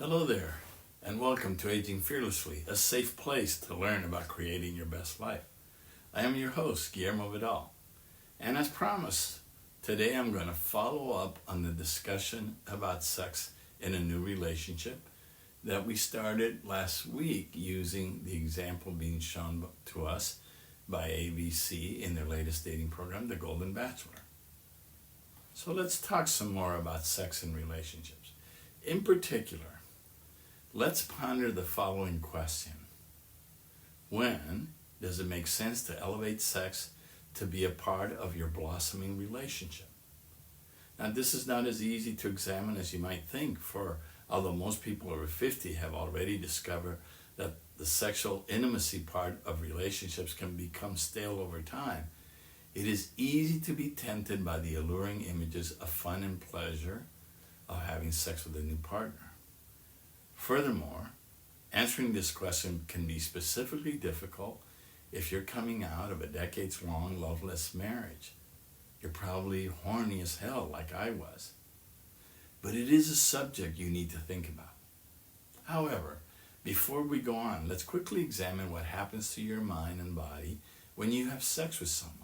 Hello there, and welcome to Aging Fearlessly, a safe place to learn about creating your best life. I am your host, Guillermo Vidal, and as promised, today I'm going to follow up on the discussion about sex in a new relationship that we started last week using the example being shown to us by ABC in their latest dating program, The Golden Bachelor. So let's talk some more about sex in relationships. In particular, let's ponder the following question. When does it make sense to elevate sex to be a part of your blossoming relationship? Now, this is not as easy to examine as you might think, for although most people over 50 have already discovered that the sexual intimacy part of relationships can become stale over time, it is easy to be tempted by the alluring images of fun and pleasure of having sex with a new partner. Furthermore, answering this question can be specifically difficult if you're coming out of a decades-long loveless marriage. You're probably horny as hell like I was. But it is a subject you need to think about. However, before we go on, let's quickly examine what happens to your mind and body when you have sex with someone.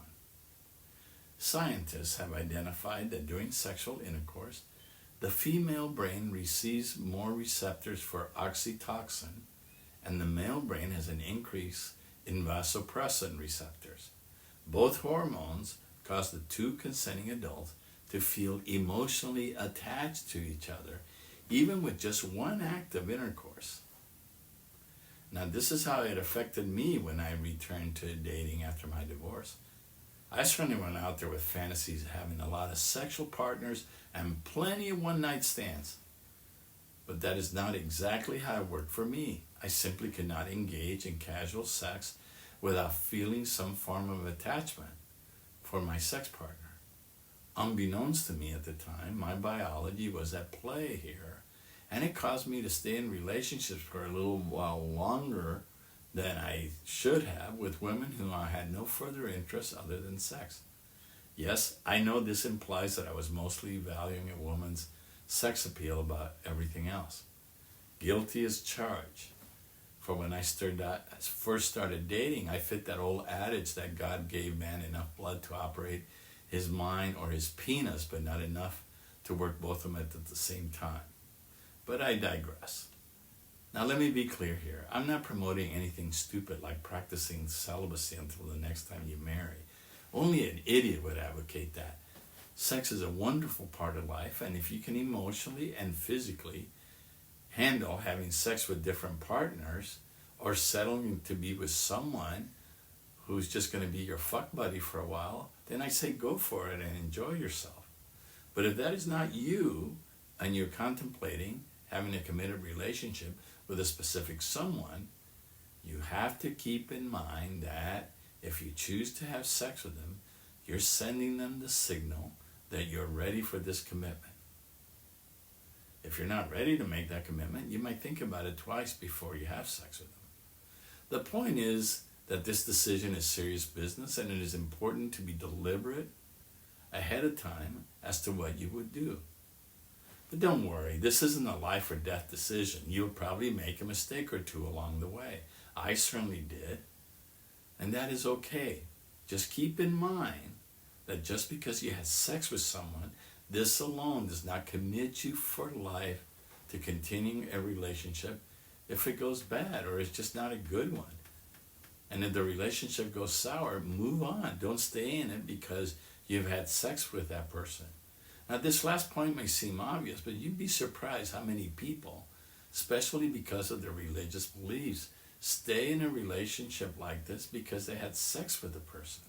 Scientists have identified that during sexual intercourse, the female brain receives more receptors for oxytocin, and the male brain has an increase in vasopressin receptors. Both hormones cause the two consenting adults to feel emotionally attached to each other, even with just one act of intercourse. Now, this is how it affected me when I returned to dating after my divorce. I certainly went out there with fantasies of having a lot of sexual partners and plenty of one-night stands. But that is not exactly how it worked for me. I simply could not engage in casual sex without feeling some form of attachment for my sex partner. Unbeknownst to me at the time, my biology was at play here, and it caused me to stay in relationships for a little while longer than I should have with women whom I had no further interest other than sex. Yes, I know this implies that I was mostly valuing a woman's sex appeal above everything else. Guilty as charged. For when I first started dating, I fit that old adage that God gave man enough blood to operate his mind or his penis, but not enough to work both of them at the same time. But I digress. Now let me be clear here. I'm not promoting anything stupid like practicing celibacy until the next time you marry. Only an idiot would advocate that. Sex is a wonderful part of life, and if you can emotionally and physically handle having sex with different partners or settling to be with someone who's just going to be your fuck buddy for a while, then I say go for it and enjoy yourself. But if that is not you and you're contemplating having a committed relationship with a specific someone, you have to keep in mind that if you choose to have sex with them, you're sending them the signal that you're ready for this commitment. If you're not ready to make that commitment, you might think about it twice before you have sex with them. The point is that this decision is serious business, and it is important to be deliberate ahead of time as to what you would do. But don't worry, this isn't a life or death decision. You'll probably make a mistake or two along the way. I certainly did. And that is okay. Just keep in mind that just because you had sex with someone, this alone does not commit you for life to continuing a relationship if it goes bad or it's just not a good one. And if the relationship goes sour, move on. Don't stay in it because you've had sex with that person. Now, this last point may seem obvious, but you'd be surprised how many people, especially because of their religious beliefs, stay in a relationship like this because they had sex with the person.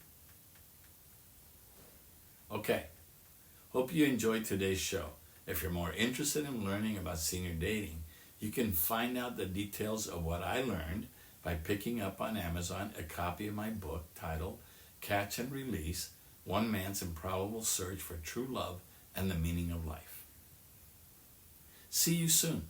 Okay, hope you enjoyed today's show. If you're more interested in learning about senior dating, you can find out the details of what I learned by picking up on Amazon a copy of my book titled Catch and Release: One Man's Improbable Search for True Love and the Meaning of Life. See you soon.